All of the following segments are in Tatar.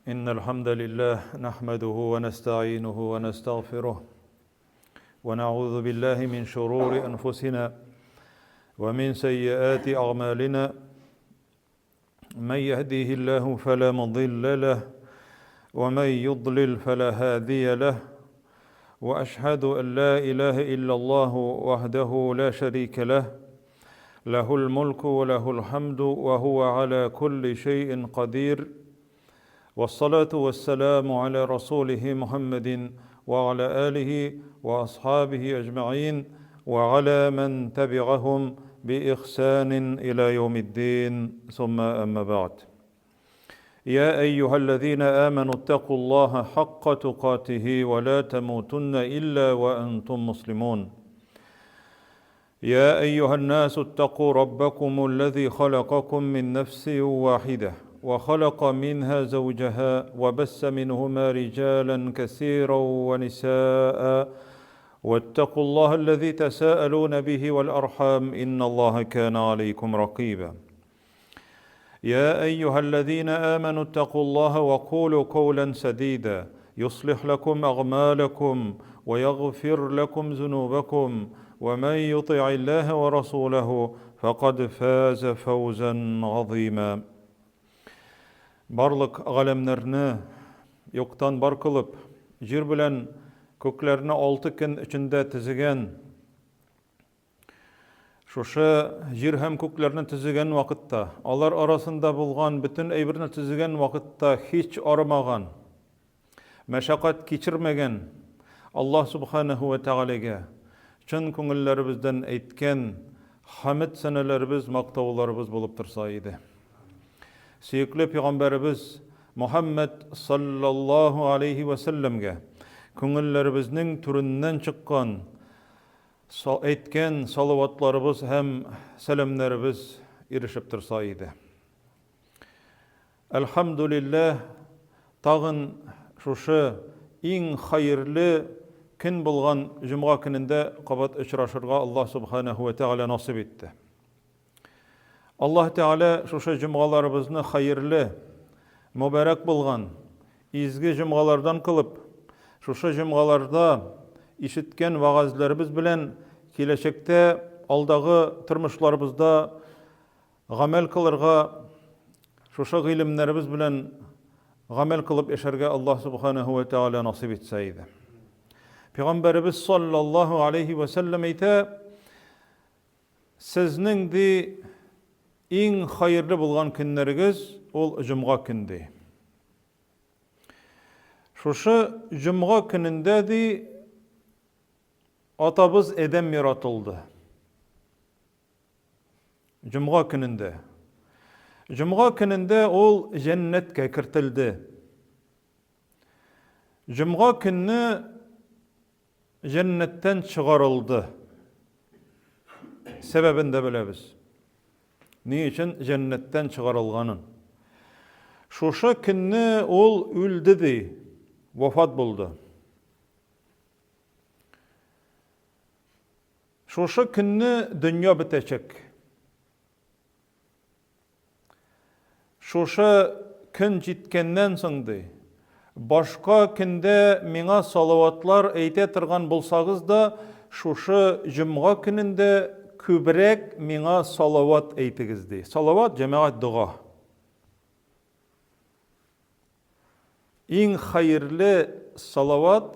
إن الحمد لله نحمده ونستعينه ونستغفره ونعوذ بالله من شرور أنفسنا ومن سيئات أعمالنا من يهديه الله فلا مضل له ومن يضلل فلا هادي له وأشهد أن لا إله إلا الله وحده لا شريك له له الملك وله الحمد وهو على كل شيء قدير والصلاة والسلام على رسوله محمد وعلى آله وأصحابه أجمعين وعلى من تبعهم بإحسان إلى يوم الدين ثم أما بعد يا أيها الذين آمنوا اتقوا الله حق تقاته ولا تموتن إلا وأنتم مسلمون يا أيها الناس اتقوا ربكم الذي خلقكم من نفس واحدة وخلق منها زوجها وبث منهما رجالا كثيرا ونساء واتقوا الله الذي تساءلون به والأرحام إن الله كان عليكم رقيبا يا أيها الذين آمنوا اتقوا الله وقولوا قولا سديدا يصلح لكم أعمالكم ويغفر لكم ذنوبكم ومن يطع الله ورسوله فقد فاز فوزا عظيما Барлык галәмнәрне юктан бар кылып, җир белән күкләрне 6 көн эчендә төзегән, шушы җир һәм күкләрне төзегән вакытта, алар арасында булган бөтен әйберне төзегән вакытта һич арымаган, мәшәкать кичермәгән Аллаһ Субханаһу ва Тәгаләгә чын күңелләребездән әйткән хәмд сәнәләребез, мактауларыбыз булып торса иде. Сөйкле Пәйгамбәребез Мөхәммәд саллаллаһу алейхи ва сәлләмгә күңелләребезнең түреннән чыккан әйткән салаватларыбыз һәм сәламнәребез ирешеп торса иде. Әлхәмдүлиллаһ, тагын шушы иң хәерле көн булган җомга көнендә кабат очрашырга Аллаһ Субханаһу ва Тәгалә насыйп итте. Аллаһ Тәгалә шушы җомгаларыбызны хәерле, мөбарәк булган, изге җомгалардан кылып, шушы җомгаларда ишеткән вагазларыбыз белән киләчәктә алдагы тормышларыбызда гамәл кылырга, шушы гыйлемнәребез белән гамәл кылып яшәргә Аллаһ Субханаһу ва Тәгалә насыйп итсә иде. Пәйгамбәребез саллаллаһу алейхи ва сәлләм әйтә: "Сезнең ди иң хәерле булган көннәрегез ул җомга көнде." Шушы җомга көнендә ди атабыз Адәм яратылды. Җомга көнендә. Җомга көнендә ул җәннәткә кертелде. Җомга көнне җәннәттән чыгарылды. Сәбәбен дә беләбез. Ни өчен җәннәттән чыгарылганын. Шушы көнне ул үлде ди, вафат булды. Шушы көнне дөнья бетәчәк. Шушы көн җиткәннән соң ди, башка көндә миңа салаватлар әйтә торган булсагыз да, шушы җомга көнендә күбрәк миңа салават әйтегез ди. Салават җәмәгать дуга. Иң хәерле салават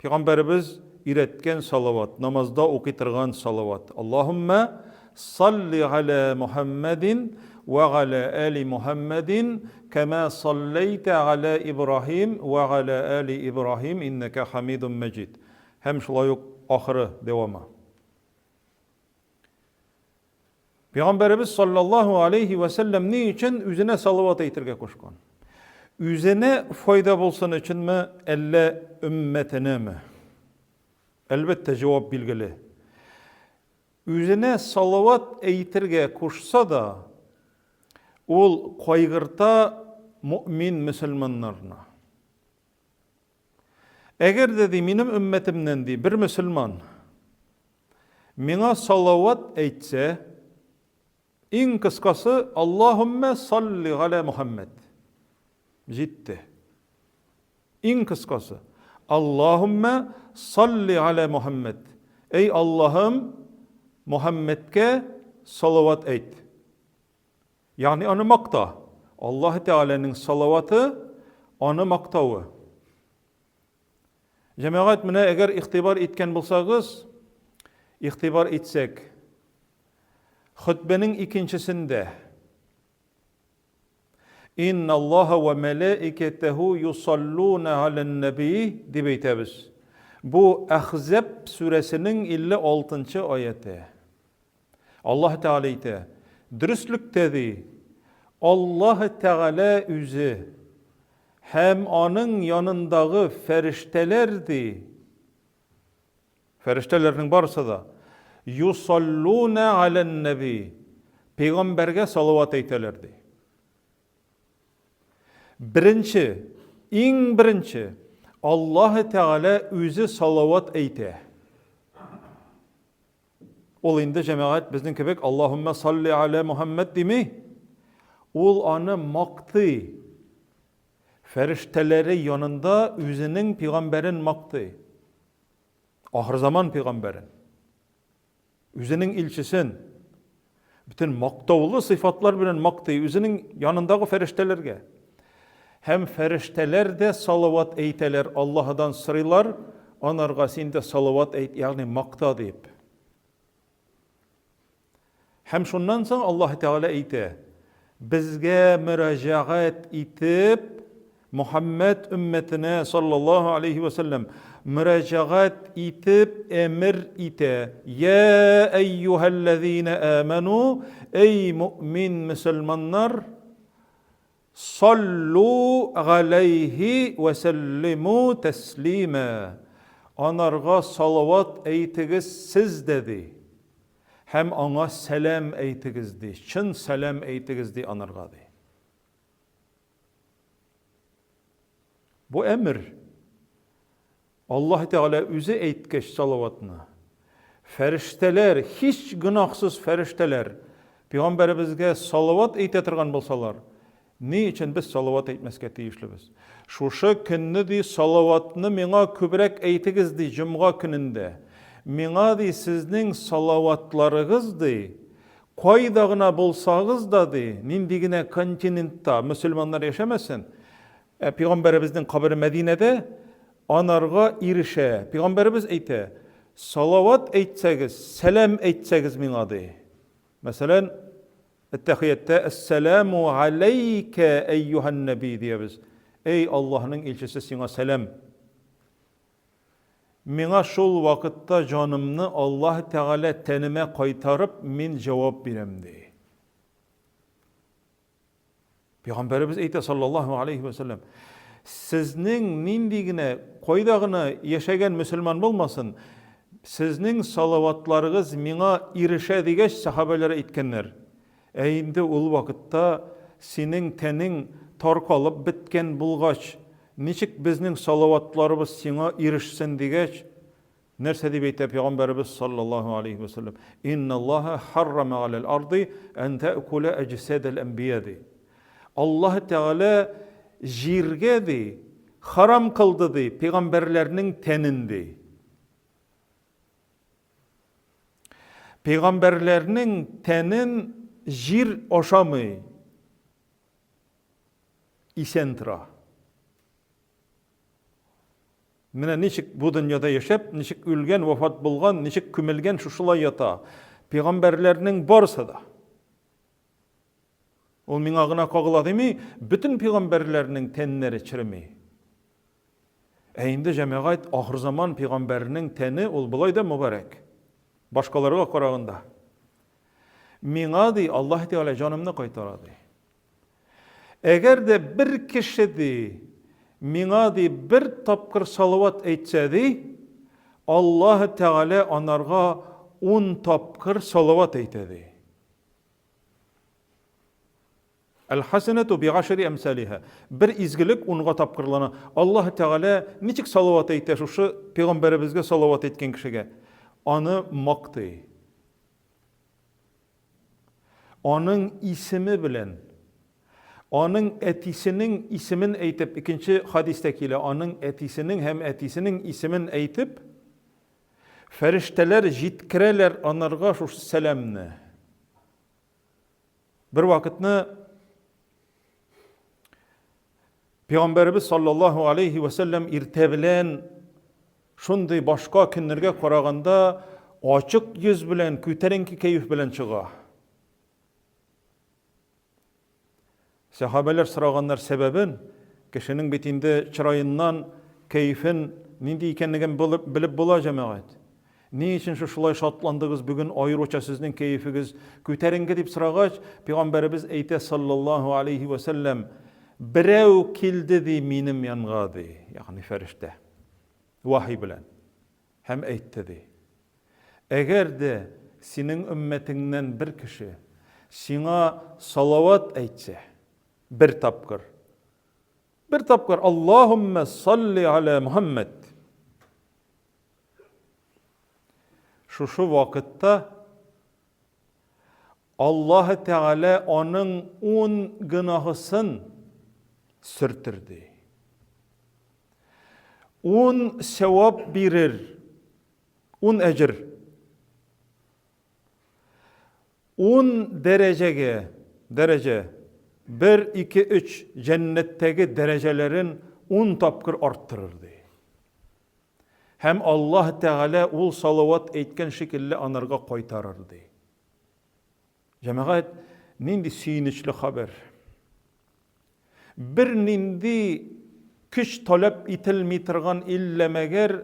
Пәйгамбәребез өйрәткән салават, намазда укый торган салават. Аллаһумма салли аля Мухаммадин ва аля али Мухаммадин кама саллайта аля Ибраһим ва аля али Ибраһим иннека хамидун маҗид. Һәм шулай ук ахыры дәвамы. Пәйгамбәребез саллаллаһу алейхи ва сәлләм ни өчен үзенә салават әйтергә кушкан? Үзенә файда булсын өченме, әллә өммәтенәме? Әлбәттә җавап билгеле. Үзенә салават әйтергә кушса да, ул кайгырта мөмин мөселманнарны. Әгәр дә ди минем өммәтемнән ди бер мөселман миңа салават әйтсә, иң кыскасы Аллаһумма салли аля Мухаммад. Җитте. En kıskası. Allahümme salli ala Muhammed. Ey Allah'ım Muhammed'ke salavat et. Yani onu makta. Allah Teala'nın salavatı onu maktağı. Cemaat mine eğer ihtibar etken bulsağız, ihtibar etsek, hutbenin ikincisinde İnna Allaha ve melaiketehu yusalluna alen nebi dibeytemiz. Bu Ahzab suresinin 56. ayeti. Allah Teala ite, dürüstlük dedi, Allah Teala üzü, hem onun yanındağı feriştelerdi, feriştelerinin barısı da, yusalluna alen nebi, peygamberge salavat eytelerdi. Birinci, en birinci, Allah Teala özü salavat eyte. Ol indi cemaat bizning kebek Allahümme salli ala Muhammed demi. Ol anı maktı. Ferişteleri yanında özünün peygamberin maktı. Ahir zaman peygamberin. Özünün ilçisin. Bütün maktavlı sıfatlar bilen maktı. Özünün yanındağı feriştelerge. Hem ferişteler de salavat eyteler Allah'dan sırılar. Onarga sen de salavat eyt. Yani makta deyip. Hem şundan sonra Allah Teala eyte. Bizge müracaat etip Muhammed ümmetine sallallahu aleyhi ve sellem müracaat etip emir ite. Ya eyyühellezine amenu, ey mümin Müslümanlar, sallu aleyhi ve sellimu teslime. Onarga salavat eytigiz siz dedi. Hem ona selam eytigizdi. Çın selam eytigizdi onarga dedi. Bu emir Allah Teala özü eytkeş salavatını. Ferişteler, hiç günahsız ferişteler Peygamberimizge salavat eytetirgan bolsalar, ne için biz salavat eytmesке tiyişlibiz? Şuşu künni di salavatını mena kübrek eytigizdi cumga gününde. Mena di sizning salavatlarıgız di. Koydağına bolsağız da di. Nindigine kontinentta Müslümanlar yaşamasın. Peygamberimizin kabri Medine'de anarga irişe. Peygamberimiz eyte. Salavat eytseniz, selam eytseniz mena di. Mesela Ettehiyyette Esselamu aleyke eyyuhan nebi diye biz. Ey Allah'ın elçisi sana selam. Mina şol vakitte canımını Allah Teala tenime kaytarıp min cevap veremdi. Peygamberimiz eyte sallallahu aleyhi ve sellem. Sizning nindigine koydağına yaşayan Müslüman olmasın. Sizning salavatlarınız mina irişe digeç sahabelere etkenler. Eğinde ol vakitte senin tenin tarkalıp bitken bulgaç, niçik bizning salavatlarımız sana irişsin digeç, nerse deyip eyte Peygamberimiz sallallahu aleyhi ve sellem. İnna Allaha harrama alel ardı en te'kule ecsedel enbiyadi. Allah Teala jirge di, haram kıldı di, peygamberlerinin tenindi. Peygamberlerinin tenin jir oşamı isentra. Mine niçik bu dünyada yaşap, niçik ülgen, vefat bulgan, niçik kümelgen şuşula yata. Peygamberlerinin barısı da. Ol min ağına kağıladı mı, bütün peygamberlerinin tenleri çirimi. Eğinde cemaat ahir zaman peygamberinin teni ol bulay da mübarek. Başkalarına karağında. Mina di Allah Teala canımını kaytaradı. Eğer de bir kişi di, mina di bir tapkır salavat etsedi, Allah Teala onarga 10 tapkır salavat eytedi. El-hasenetu bi'aşri emsaliha. Bir izgilik onga tapkırlana. Allah Teala niçik salavat eyte şu peygamberimizge salavat etken kişige? Anı maktı. Onun ismi bilen, Onun etisinin ismin eytip, ikinci hadistekile onun etisinin hem etisinin ismin eytip, ferişteler jitkireler onlarga şu selamni. Bir vakitni Peygamberimiz sallallahu aleyhi ve sellem irtebilen şunday başka günlerge qaraganda açık yüz bilen, köterenki keyif bilen çıga. Sahabeler sıraganlar sebebin, kişinin betinde çırayından keyfin nindi ekenligin bilip bula cemaat. Ne için şulay şatlandığız bugün ayrıca sizin keyfiniz köterenki dip sıragaç Peygamberimiz eyte sallallahu aleyhi ve sellem birev kildi di minim yanğa di, yani ferişte. Vahiy bilen. Hem eytti di. Eğer de senin ümmetinden bir kişi sana salavat eytse, bir tapkır Allahümme salli ala Muhammed. Şu vakitte Allah Teala onun 10 günahısın sürtürdü. 10 sevap verir. 10 ecir. 10 derece 1, 2, 3 cennetteki derecelerin 10 tapkır arttırırdı. Hem Allah Teala ol salavat eytken şekilde anarga koytarırdı. Cemaat, nindi suyunçlu haber. Bir nindi küç talep itilmitirgan illemeger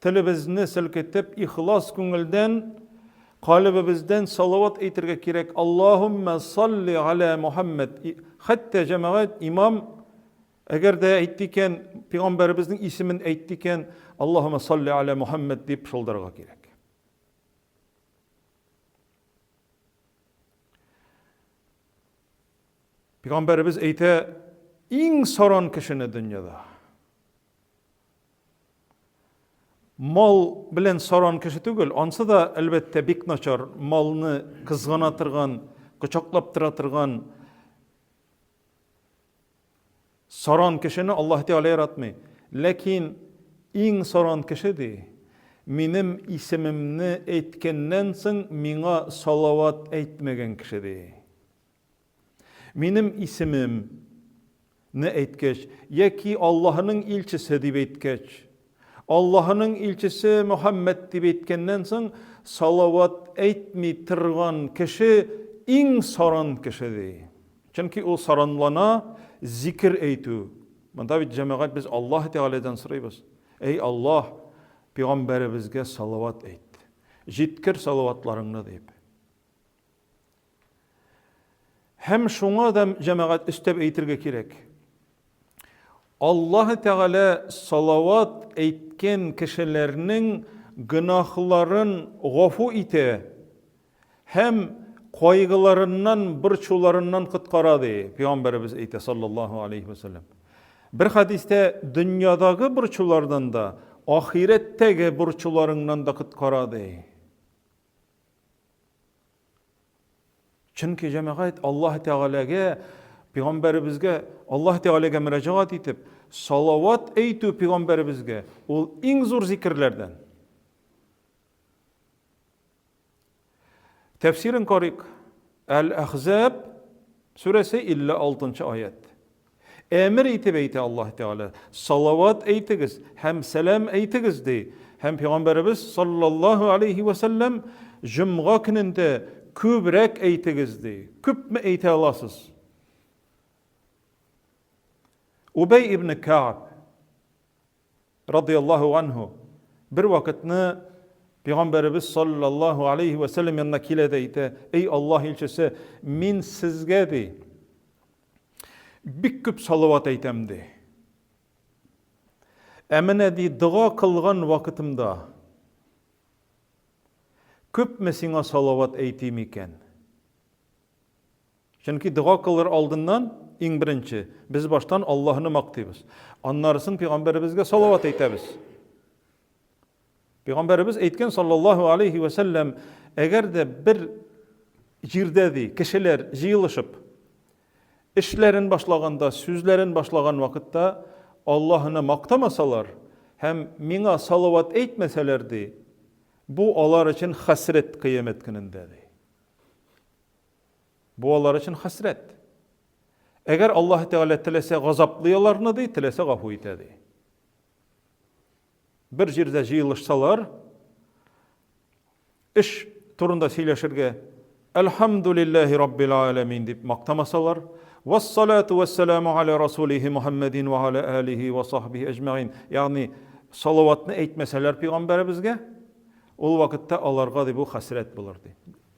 tilimizni silkitip ihlas köngülden kalbimizden salavat eytirge kerek. Allahümme salli ala Muhammed. Hatta cemaat imam eğer de eyttiken Peygamberimizin ismin eyttiken Allahümme salli ala Muhammed deyip şoldarga kerek. Peygamberimiz eyte en soran kişini dünyada. Mal bilen soran kişi tügül, onsa da elbette bik naçar malını kızganatırgan, kıçaklaptırgan soran kişini Allah Teala yaratmay. Lakin en soran kişi de benim isimimni eytkenden soň miňa salavat eytmegen kişi de. Benim isimim ne eytkeç, yeki Allah'ın ilçisi dip eytkeç, Allah'ın ilçisi Muhammed dip eytkenden soň salavat eytmi tırgan kişi en soran kişidir. Çünkü o soranlana zikir eytü. Manda bir cemaat biz Allah Teala'dan soraybız. Ey Allah, Peygamberimizge salavat eyt. Jitkir salavatlarını deyip. Hem şuna da cemaat üstep eytirge kerek. Allah Teala salavat eytken kişilerinin günahların gafu ite. Hem koygularından, burçularından kıtkaradı. Peygamberimiz eyte sallallahu aleyhi ve sellem. Bir hadiste dünyadaki burçulardan da ahiretteki burçularından da kıtkaradı. Çünkü cemaat Allah Teala'ga, Peygamberimizge, Allah Teala'ga müracaat etip salavat eytü Peygamberimizge. O en zor zikirlerden. Tefsirin korik. El-Ahzab suresi 56. ayet. Emir etip eyti Allah Teala. Salavat eytigiz, hem selam eytigiz dey. Hem Peygamberimiz sallallahu aleyhi ve sellem cümğa gününde kübrek eytigiz dey. Küp mi eyti alasız? Ubey ibn Ka'b radıyallahu anhu bir vakitni Peygamberimiz sallallahu aleyhi ve sellem yanına kilede eyte. Ey Allah ilçisi, min sizge dey. Bir küp salavat eytem dey. Emine dey dua kılgan vakitimda küp mi sana salavat eytim iken? Çünkü dua kılır aldından en birinci biz baştan Allah'ını maktayız. Anlarsın Peygamberimizge salavat eytemiz. Peygamberimiz eytken sallallahu aleyhi ve sellem eğer de bir jirdedi kişiler jıyılışıp işlerin başlaganda, sözlerin başlagan vakıtta Allah'ını maktamasalar, hem mina salavat eytmeselerdi, bu onlar için hasret kıyamet günündedir. Bu onlar için hasret. Eğer Allah Teala tilese gazaplıyalarını değil, tilese gafu etedi. Bir jirde jıyılışsalar, iş turunda söyleşirge, Elhamdülillahi Rabbil alemin deyip maktamasalar, Vessalatu vesselamu ala Rasulihi Muhammedin ve ala alihi ve sahbihi ecmain. Yani salavatını eytmeseler Peygamberimizge, o vakitte onlarga bu hasret bulurdu.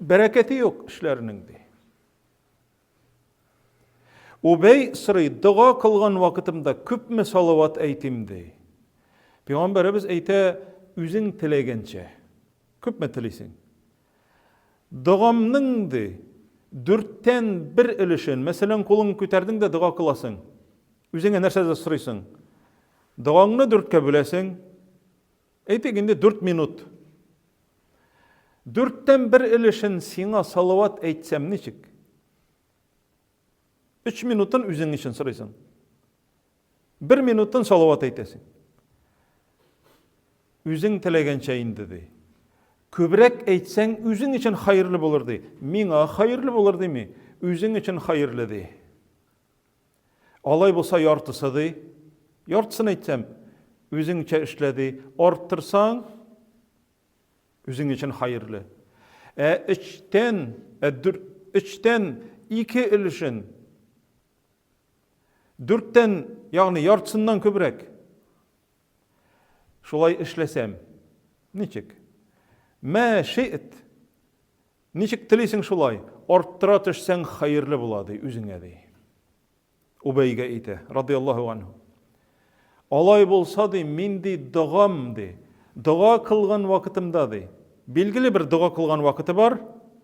Bereketi yok işlerinin de. Ubey sırrı dua kılgan vakitimde küpme salavat eytimdi. Peygamberimiz eyte üzün tilegençe. Küpme tilesin. Duamның de dürtten bir ilişin. Mesela kolun küterdin de dua kılasın. Üzüne nerse sırıysın. Duanını dürtke bilesin. Eyteginde 4 minut. Dürtten bir ilişin sina salavat eytsem niçik? 3 minutun üzün için sırıysın. 1 minutun salavat eytesin. Üzün tilegençe indi. Kübrek eytsen üzün için hayırlı bulurdu. Mina hayırlı bulurdu mi? Üzün için hayırlıdı. Alay bolsa yartısıdı. Yartısını eytsem üzün için işledi. Arttırsan üzün için hayırlı. İçten 2 ilişin 4'ten yani yartısından kübrek. Şolay işlesem niçik? Ma şeyit. Niçik tileysin şolay? Arttıra tüşsen hayırlı buladı üzüne de. Ubeyge eyte radıyallahu anhu. Alay bolsa de mindi duam de. Dua kılgan vakitimda de. Bilgili bir dua kılgan vakiti var.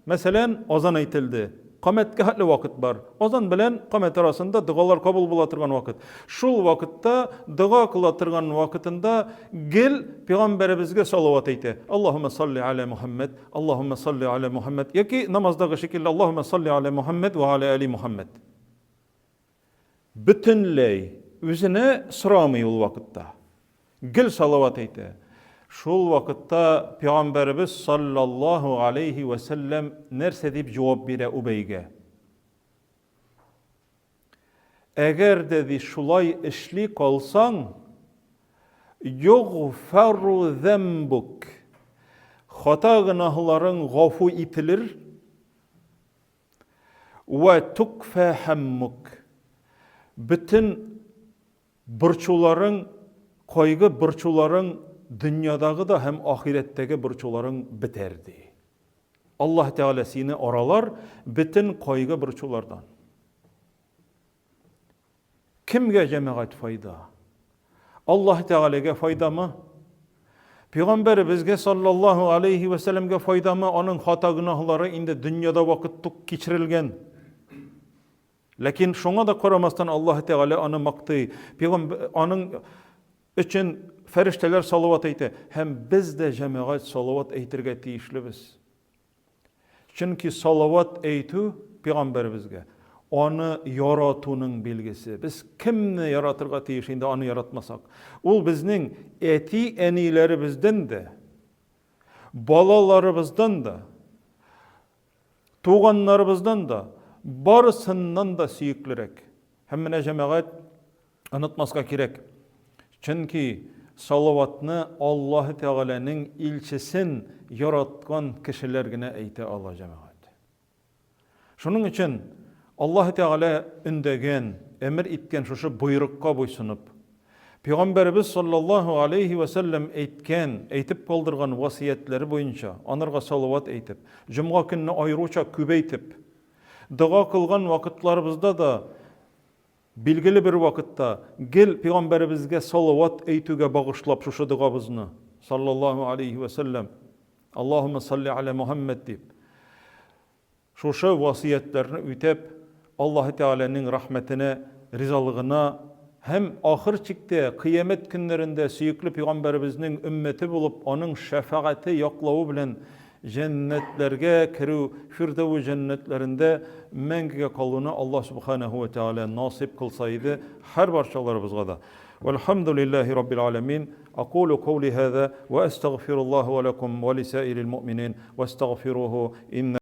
Mesela ozan eytildi. Qametke hatli vakit var. Ozan bilen qamet arasında dualar kabul bulatırgan vakit. Şul vakitta dua kılatırgan vakitinde gel Peygamberimizge salavat eyte. Allahümme salli ala Muhammed. Allahümme salli ala Muhammed. Yaki namazdaki şekilde Allahümme salli ala Muhammed ve ala ali Muhammed. Bütünley üzüne sıramı ol vakitta. Gel salavat eyte. Şol vakitta Peygamberimiz sallallahu aleyhi ve sellem nerse deyip cevap bire Ubeyge. Eğer dedi şulay işli kalsan yughfaru zembuk. Hata günahların gafu itilir ve tukfa hammuk. Bütün burçuların, koygu burçuların dünyadağı da hem ahiretteki burçuların biterdi. Allah Teala seni oralar bütün koygu burçulardan. Kimge cemaat fayda? Allah Teala'ya fayda mı? Peygamber bizge sallallahu aleyhi ve sellemge fayda mı? Onun hata günahları indi dünyada vakit tuk geçirilgen. Lakin şuna da koramastan Allah Teala onu maktı. Peygamber onun için ferişteler salavat eyte. Hem biz de cemaat salavat eytirge tiyişlibiz. Çünkü salavat eytu Peygamberimizge. Onu yaratunun bilgisi. Biz kimni yaratırga tiyişinde onu yaratmasak. Ol bizning eti enilerimizden de, balalarımızdan da, tuğanlarımızdan da, barısından da siyiklerek. Hemmine cemaat anlatmaska gerek. Çünkü salavatını Allah Teala'nın ilçesin yaratkan kişilerine eyte Allah cemaat. Şunun için Allah Teala ündegen, emir etken şuşu buyrukka boysunup, Peygamberimiz sallallahu aleyhi ve sellem eytip kaldırgan vasiyetleri boyunca, onlarga salavat eytip, cuma gününü ayruça kübeytip, dua kılgan vakitlarımızda da, bilgili bir vakitte, gel Peygamberimizge salavat eytüge bağışlap şuşu duabızını, sallallahu aleyhi ve sellem, Allahümme salli ala Muhammed deyip, şuşu vasiyetlerini ütep, Allah Teala'nın rahmetine, rizalığına, hem ahir çıktı kıyamet günlerinde süyüklü Peygamberimizin ümmeti bulup onun şefaati yoklağı bilen cennetlerge kiru, Firdevs cennetlerinde mengige kalını Allah subhanahu ve teala nasip kılsaydı her barşalarımızga da. Velhamdülillahi Rabbil alemin. Aqulu kavli hâzâ ve estağfirullah ve lekum ve lisâiril mu'minin ve estağfiruhu inne